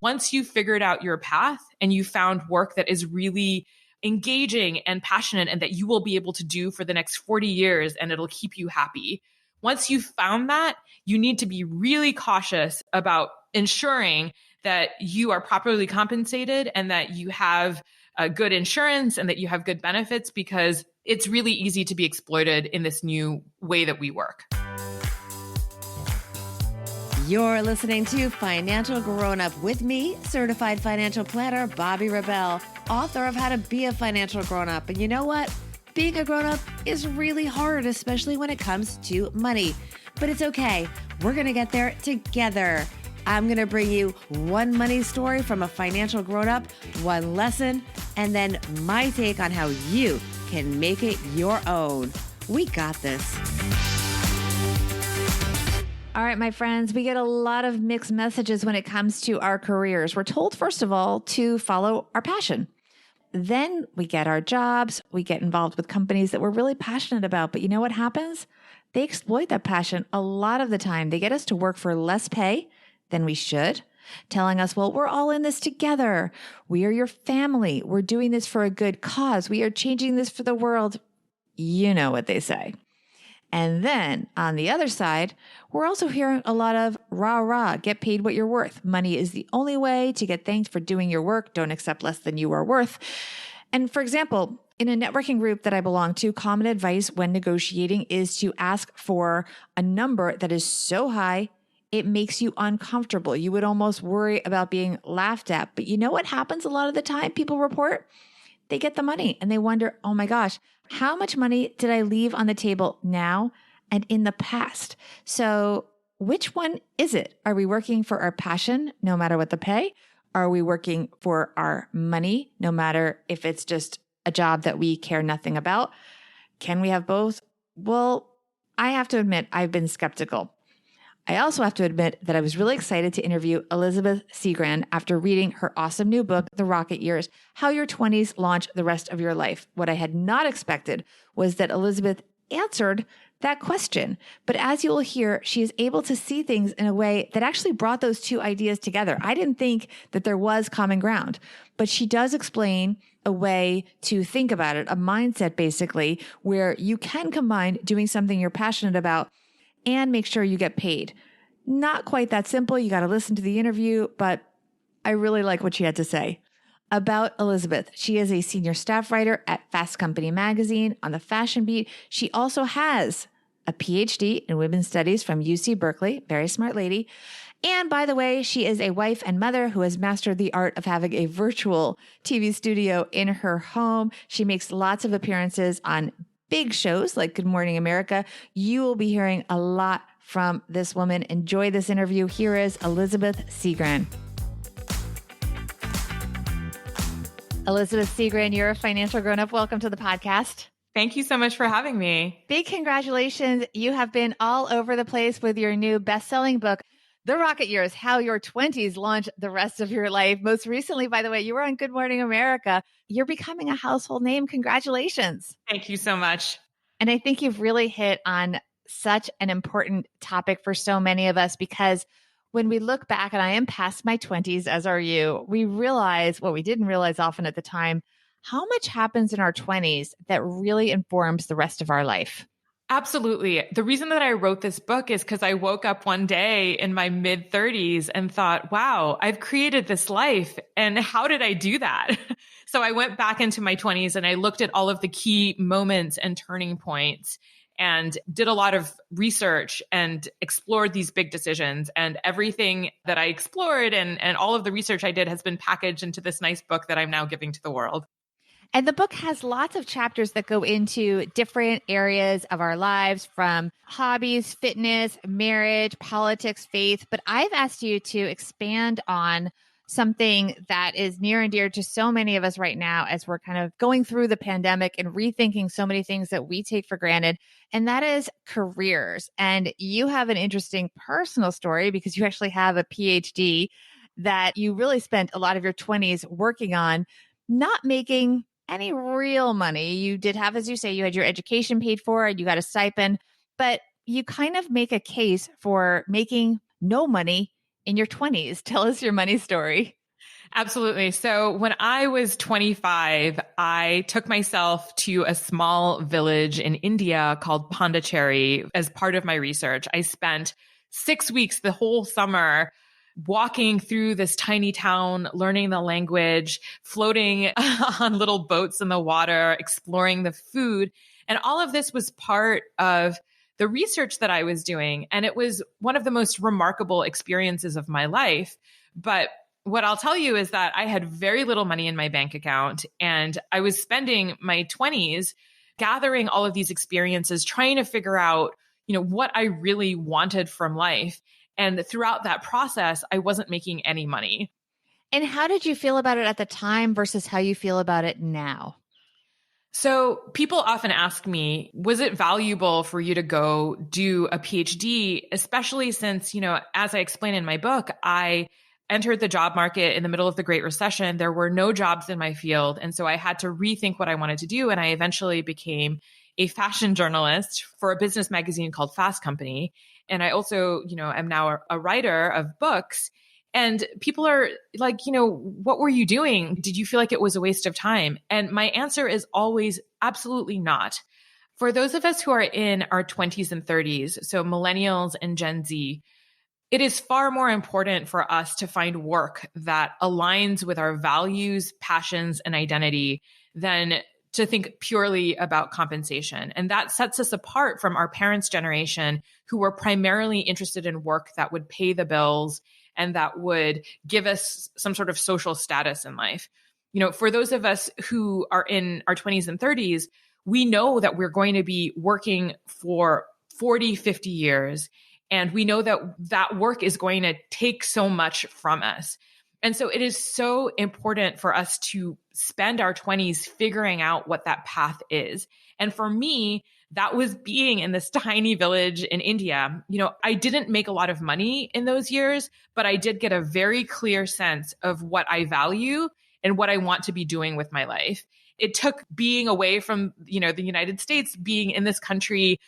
once you figured out your path and you found work that is really engaging and passionate and that you will be able to do for the next 40 years and it'll keep you happy. Once you've found that, you need to be really cautious about ensuring that you are properly compensated and that you have good insurance and that you have good benefits, because it's really easy to be exploited in this new way that we work. You're listening to Financial Grownup with me, certified financial planner Bobbi Rebell, author of How to Be a Financial Grownup. And you know what? Being a grown-up is really hard, especially when it comes to money. But it's okay. We're going to get there together. I'm going to bring you one money story from a financial grown-up, one lesson, and then my take on how you can make it your own. We got this. All right, my friends, we get a lot of mixed messages when it comes to our careers. We're told, first of all, to follow our passion. Then we get our jobs, we get involved with companies that we're really passionate about. But you know what happens? They exploit that passion a lot of the time. They get us to work for less pay than we should, telling us, well, we're all in this together. We are your family. We're doing this for a good cause. We are changing this for the world. You know what they say. And then on the other side, we're also hearing a lot of rah, rah, get paid what you're worth. Money is the only way to get thanked for doing your work. Don't accept less than you are worth. And for example, in a networking group that I belong to, common advice when negotiating is to ask for a number that is so high, it makes you uncomfortable. You would almost worry about being laughed at. But you know what happens a lot of the time? People report, they get the money and they wonder, oh my gosh, how much money did I leave on the table now and in the past? So which one is it? Are we working for our passion, no matter what the pay? Are we working for our money, no matter if it's just a job that we care nothing about? Can we have both? Well, I have to admit, I've been skeptical. I also have to admit that I was really excited to interview Elizabeth Segran after reading her awesome new book, The Rocket Years, How Your 20s Launch the Rest of Your Life. What I had not expected was that Elizabeth answered that question. But as you will hear, she is able to see things in a way that actually brought those two ideas together. I didn't think that there was common ground, but she does explain a way to think about it, a mindset basically, where you can combine doing something you're passionate about and make sure you get paid. Not quite that simple. You got to listen to the interview, but I really like what she had to say. About Elizabeth, she is a senior staff writer at Fast Company magazine on the fashion beat. She also has a PhD in women's studies from UC Berkeley, very smart lady. And by the way, she is a wife and mother who has mastered the art of having a virtual TV studio in her home. She makes lots of appearances on big shows like Good Morning America. You will be hearing a lot from this woman. Enjoy this interview. Here is Elizabeth Segran. Elizabeth Segran, you're a financial grown-up. Welcome to the podcast. Thank you so much for having me. Big congratulations. You have been all over the place with your new best-selling book, The Rocket Years, How Your 20s Launch the Rest of Your Life. Most recently, by the way, you were on Good Morning America. You're becoming a household name. Congratulations. Thank you so much. And I think you've really hit on such an important topic for so many of us, because when we look back, and I am past my 20s, as are you, we realize what we didn't realize often at the time, how much happens in our 20s that really informs the rest of our life. Absolutely. The reason that I wrote this book is because I woke up one day in my mid 30s and thought, wow, I've created this life. And how did I do that? So I went back into my 20s and I looked at all of the key moments and turning points and did a lot of research and explored these big decisions. And everything that I explored and all of the research I did has been packaged into this nice book that I'm now giving to the world. And the book has lots of chapters that go into different areas of our lives, from hobbies, fitness, marriage, politics, faith. But I've asked you to expand on something that is near and dear to so many of us right now as we're kind of going through the pandemic and rethinking so many things that we take for granted. And that is careers. And you have an interesting personal story because you actually have a PhD that you really spent a lot of your 20s working on, not making any real money. You did have, as you say, you had your education paid for and you got a stipend, but you kind of make a case for making no money in your 20s. Tell us your money story. Absolutely. So when I was 25, I took myself to a small village in India called Pondicherry as part of my research. I spent 6 weeks, the whole summer, walking through this tiny town, learning the language, floating on little boats in the water, exploring the food. And all of this was part of the research that I was doing. And it was one of the most remarkable experiences of my life. But what I'll tell you is that I had very little money in my bank account, and I was spending my 20s gathering all of these experiences, trying to figure out, what I really wanted from life. And throughout that process, I wasn't making any money. And how did you feel about it at the time versus how you feel about it now? So people often ask me, was it valuable for you to go do a PhD, especially since, as I explain in my book, I entered the job market in the middle of the Great Recession. There were no jobs in my field. And so I had to rethink what I wanted to do. And I eventually became a fashion journalist for a business magazine called Fast Company. And I also, am now a writer of books. And people are like, what were you doing? Did you feel like it was a waste of time? And my answer is always absolutely not. For those of us who are in our 20s and 30s, so millennials and Gen Z, it is far more important for us to find work that aligns with our values, passions, and identity than to think purely about compensation. And that sets us apart from our parents' generation, who were primarily interested in work that would pay the bills and that would give us some sort of social status in life. For those of us who are in our 20s and 30s, we know that we're going to be working for 40, 50 years. And we know that that work is going to take so much from us. And so it is so important for us to spend our 20s figuring out what that path is. And for me, that was being in this tiny village in India. I didn't make a lot of money in those years, but I did get a very clear sense of what I value and what I want to be doing with my life. It took being away from, the United States, being in this country,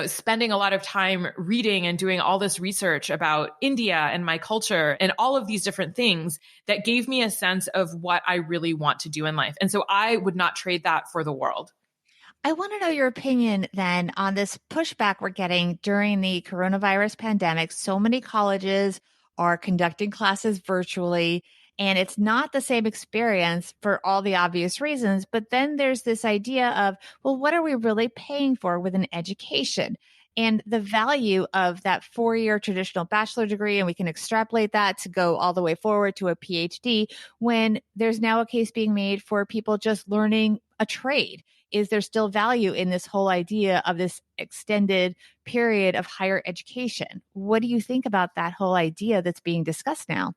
spending a lot of time reading and doing all this research about India and my culture and all of these different things that gave me a sense of what I really want to do in life. And so I would not trade that for the world. I want to know your opinion then on this pushback we're getting during the coronavirus pandemic. So many colleges are conducting classes virtually, and it's not the same experience for all the obvious reasons. But then there's this idea of, well, what are we really paying for with an education? And the value of that 4-year traditional bachelor degree, and we can extrapolate that to go all the way forward to a PhD, when there's now a case being made for people just learning a trade. Is there still value in this whole idea of this extended period of higher education? What do you think about that whole idea that's being discussed now?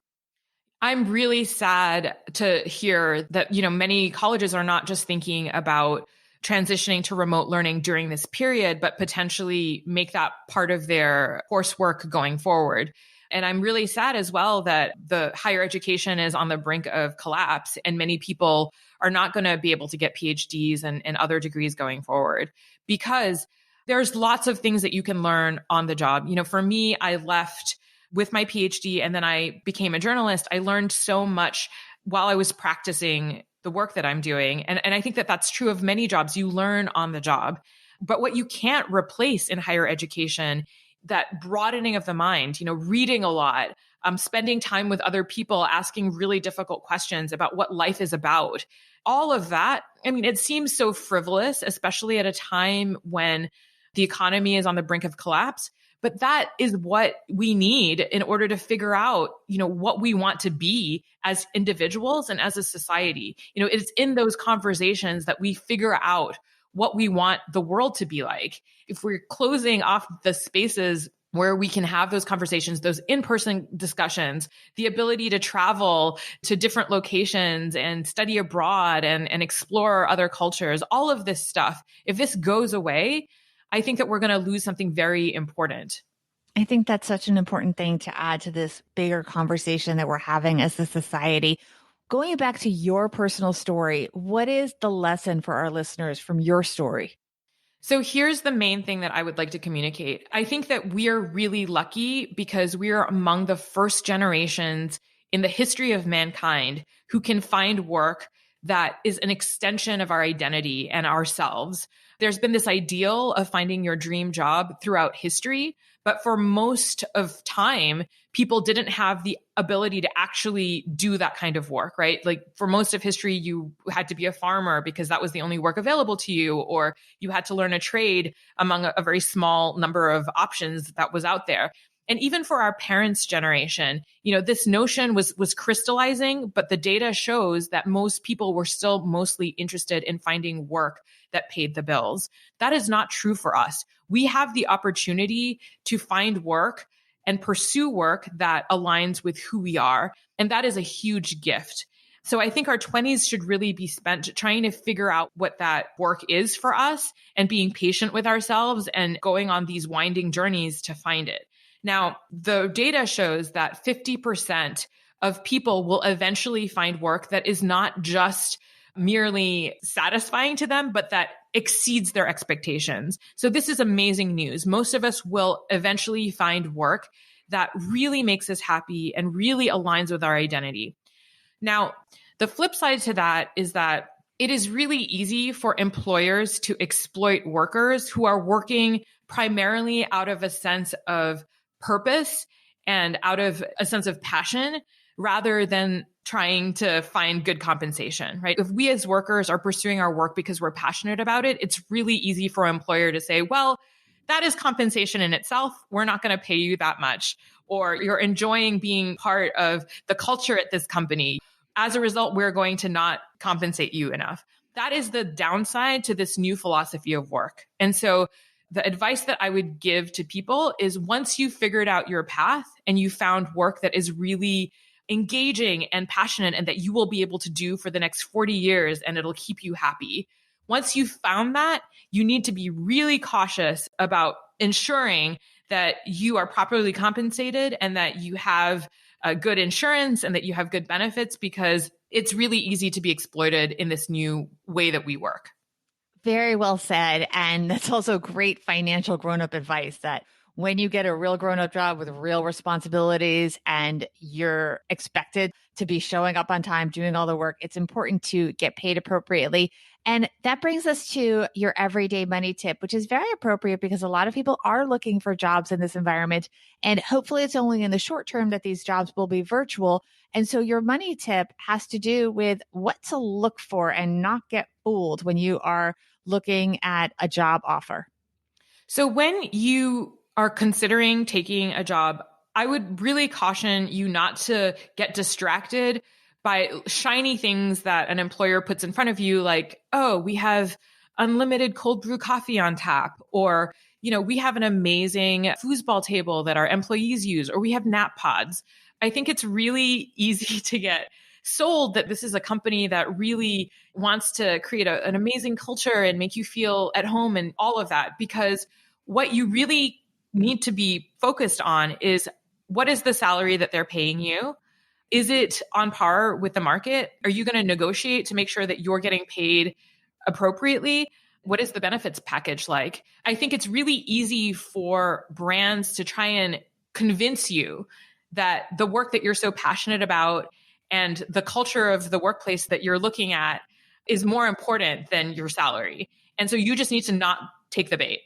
I'm really sad to hear that, many colleges are not just thinking about transitioning to remote learning during this period, but potentially make that part of their coursework going forward. And I'm really sad as well that the higher education is on the brink of collapse, and many people are not going to be able to get PhDs and other degrees going forward, because there's lots of things that you can learn on the job. For me, I left with my PhD and then I became a journalist. I learned so much while I was practicing the work that I'm doing. And I think that that's true of many jobs. You learn on the job. But what you can't replace in higher education, that broadening of the mind, reading a lot, spending time with other people, asking really difficult questions about what life is about. All of that, it seems so frivolous, especially at a time when the economy is on the brink of collapse. But that is what we need in order to figure out, what we want to be as individuals and as a society. It's in those conversations that we figure out what we want the world to be like. If we're closing off the spaces where we can have those conversations, those in-person discussions, the ability to travel to different locations and study abroad and explore other cultures, all of this stuff, if this goes away, I think that we're going to lose something very important. I think that's such an important thing to add to this bigger conversation that we're having as a society. Going back to your personal story, what is the lesson for our listeners from your story? So here's the main thing that I would like to communicate. I think that we are really lucky because we are among the first generations in the history of mankind who can find work that is an extension of our identity and ourselves. There's been this ideal of finding your dream job throughout history, but for most of time, people didn't have the ability to actually do that kind of work, right? Like for most of history, you had to be a farmer because that was the only work available to you, or you had to learn a trade among a very small number of options that was out there. And even for our parents' generation, this notion was crystallizing, but the data shows that most people were still mostly interested in finding work that paid the bills. That is not true for us. We have the opportunity to find work and pursue work that aligns with who we are. And that is a huge gift. So I think our 20s should really be spent trying to figure out what that work is for us and being patient with ourselves and going on these winding journeys to find it. Now, the data shows that 50% of people will eventually find work that is not just merely satisfying to them, but that exceeds their expectations. So this is amazing news. Most of us will eventually find work that really makes us happy and really aligns with our identity. Now, the flip side to that is that it is really easy for employers to exploit workers who are working primarily out of a sense of purpose and out of a sense of passion rather than trying to find good compensation, right? If we as workers are pursuing our work because we're passionate about it, it's really easy for an employer to say, well, that is compensation in itself. We're not going to pay you that much. Or you're enjoying being part of the culture at this company. As a result, we're going to not compensate you enough. That is the downside to this new philosophy of work. And so the advice that I would give to people is once you've figured out your path and you found work that is really engaging and passionate and that you will be able to do for the next 40 years and it'll keep you happy. Once you've found that, you need to be really cautious about ensuring that you are properly compensated and that you have good insurance and that you have good benefits, because it's really easy to be exploited in this new way that we work. Very well said. And that's also great financial grown-up advice that when you get a real grown-up job with real responsibilities and you're expected to be showing up on time, doing all the work, it's important to get paid appropriately. And that brings us to your everyday money tip, which is very appropriate because a lot of people are looking for jobs in this environment. And hopefully it's only in the short term that these jobs will be virtual. And so your money tip has to do with what to look for and not get fooled when you are looking at a job offer. So when you are considering taking a job, I would really caution you not to get distracted by shiny things that an employer puts in front of you, like, oh, we have unlimited cold brew coffee on tap, or, we have an amazing foosball table that our employees use, or we have nap pods. I think it's really easy to get sold that this is a company that really wants to create an amazing culture and make you feel at home and all of that, because what you really need to be focused on is what is the salary that they're paying you? Is it on par with the market? Are you going to negotiate to make sure that you're getting paid appropriately? What is the benefits package like? I think it's really easy for brands to try and convince you that the work that you're so passionate about and the culture of the workplace that you're looking at is more important than your salary. And so you just need to not take the bait.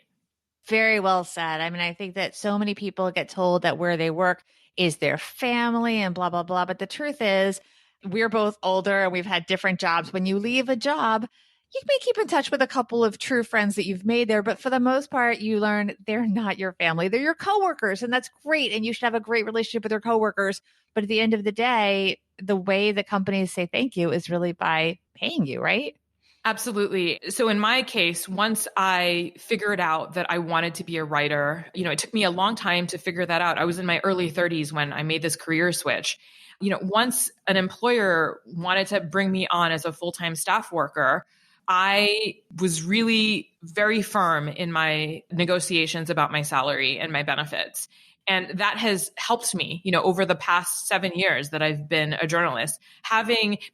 Very well said. I mean, I think that so many people get told that where they work is their family and blah, blah, blah. But the truth is, we're both older and we've had different jobs. When you leave a job, you may keep in touch with a couple of true friends that you've made there. But for the most part, you learn they're not your family. They're your coworkers. And that's great. And you should have a great relationship with your coworkers. But at the end of the day, the way the companies say thank you is really by paying you, right? Absolutely. So in my case, once I figured out that I wanted to be a writer, it took me a long time to figure that out. I was in my early 30s when I made this career switch. Once an employer wanted to bring me on as a full-time staff worker, I was really very firm in my negotiations about my salary and my benefits. And that has helped me, over the past 7 years that I've been a journalist,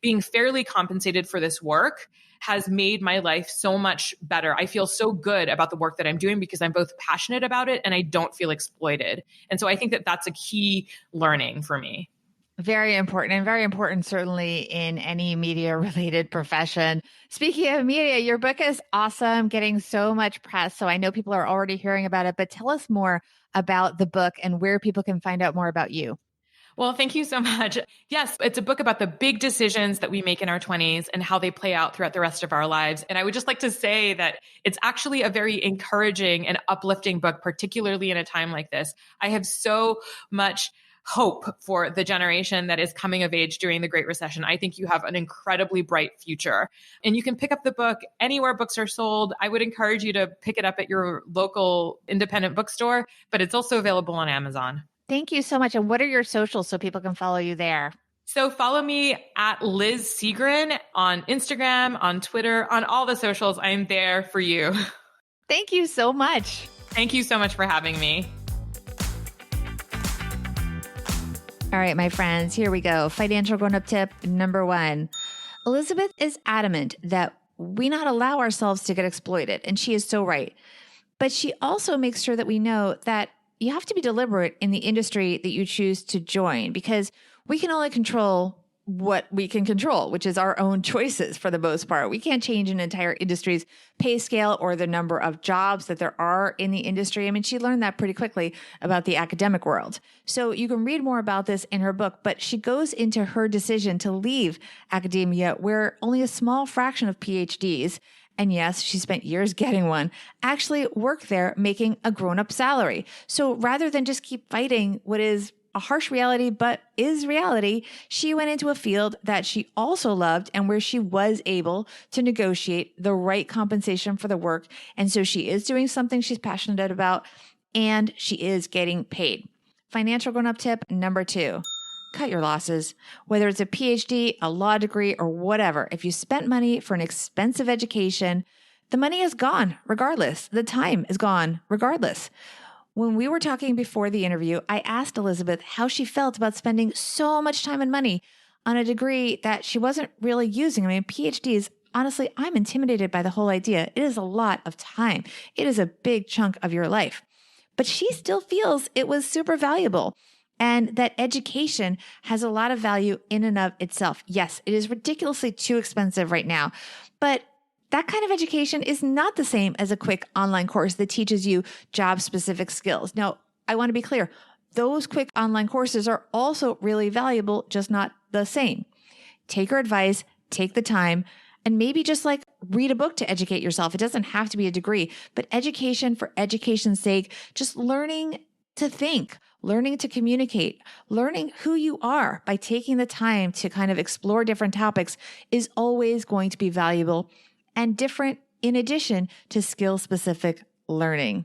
being fairly compensated for this work has made my life so much better. I feel so good about the work that I'm doing because I'm both passionate about it and I don't feel exploited. And so I think that that's a key learning for me. Very important, and very important, certainly in any media related profession. Speaking of media, your book is awesome, getting so much press. So I know people are already hearing about it, but tell us more about the book and where people can find out more about you. Well, thank you so much. Yes, it's a book about the big decisions that we make in our 20s and how they play out throughout the rest of our lives. And I would just like to say that it's actually a very encouraging and uplifting book, particularly in a time like this. I have so much hope for the generation that is coming of age during the Great Recession. I think you have an incredibly bright future. And you can pick up the book anywhere books are sold. I would encourage you to pick it up at your local independent bookstore, but it's also available on Amazon. Thank you so much. And what are your socials so people can follow you there? So follow me at Liz Segran on Instagram, on Twitter, on all the socials. I'm there for you. Thank you so much. Thank you so much for having me. All right, my friends, here we go. Financial grown-up tip number 1. Elizabeth is adamant that we not allow ourselves to get exploited, and she is so right. But she also makes sure that we know that you have to be deliberate in the industry that you choose to join, because we can only control what we can control, which is our own choices for the most part. We can't change an entire industry's pay scale or the number of jobs that there are in the industry. I mean, she learned that pretty quickly about the academic world. So you can read more about this in her book, but she goes into her decision to leave academia, where only a small fraction of PhDs, and yes, she spent years getting one, actually work there making a grown-up salary. So rather than just keep fighting what is a harsh reality, but is reality, she went into a field that she also loved and where she was able to negotiate the right compensation for the work. And so she is doing something she's passionate about, and she is getting paid. Financial grown-up tip number 2. Cut your losses. Whether it's a PhD, a law degree, or whatever, if you spent money for an expensive education, the money is gone regardless. The time is gone regardless. When we were talking before the interview, I asked Elizabeth how she felt about spending so much time and money on a degree that she wasn't really using. I mean, PhDs, honestly, I'm intimidated by the whole idea. It is a lot of time. It is a big chunk of your life. But she still feels it was super valuable, and that education has a lot of value in and of itself. Yes, it is ridiculously too expensive right now, but that kind of education is not the same as a quick online course that teaches you job-specific skills. Now, I want to be clear. Those quick online courses are also really valuable, just not the same. Take her advice, take the time, and maybe just like read a book to educate yourself. It doesn't have to be a degree, but education for education's sake, just learning to think, learning to communicate, learning who you are by taking the time to kind of explore different topics is always going to be valuable and different in addition to skill-specific learning.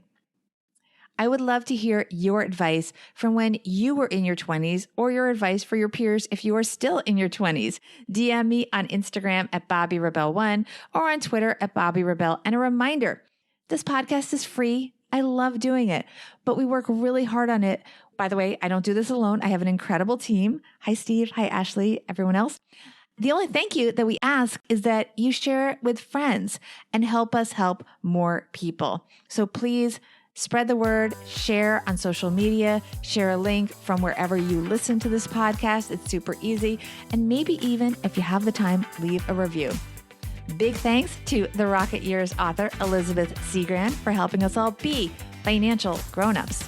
I would love to hear your advice from when you were in your 20s, or your advice for your peers if you are still in your 20s. DM me on Instagram at BobbyRebel1 or on Twitter at BobbyRebel. And a reminder, this podcast is free. I love doing it, but we work really hard on it. By the way, I don't do this alone. I have an incredible team. Hi, Steve. Hi, Ashley. Everyone else. The only thank you that we ask is that you share it with friends and help us help more people. So please spread the word, share on social media, share a link from wherever you listen to this podcast. It's super easy. And maybe even if you have the time, leave a review. Big thanks to the Rocket Years author, Elizabeth Segran, for helping us all be financial grown-ups.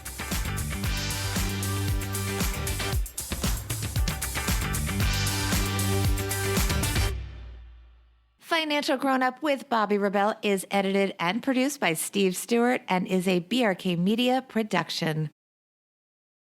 Financial Grown-Up with Bobby Rebel is edited and produced by Steve Stewart and is a BRK Media production.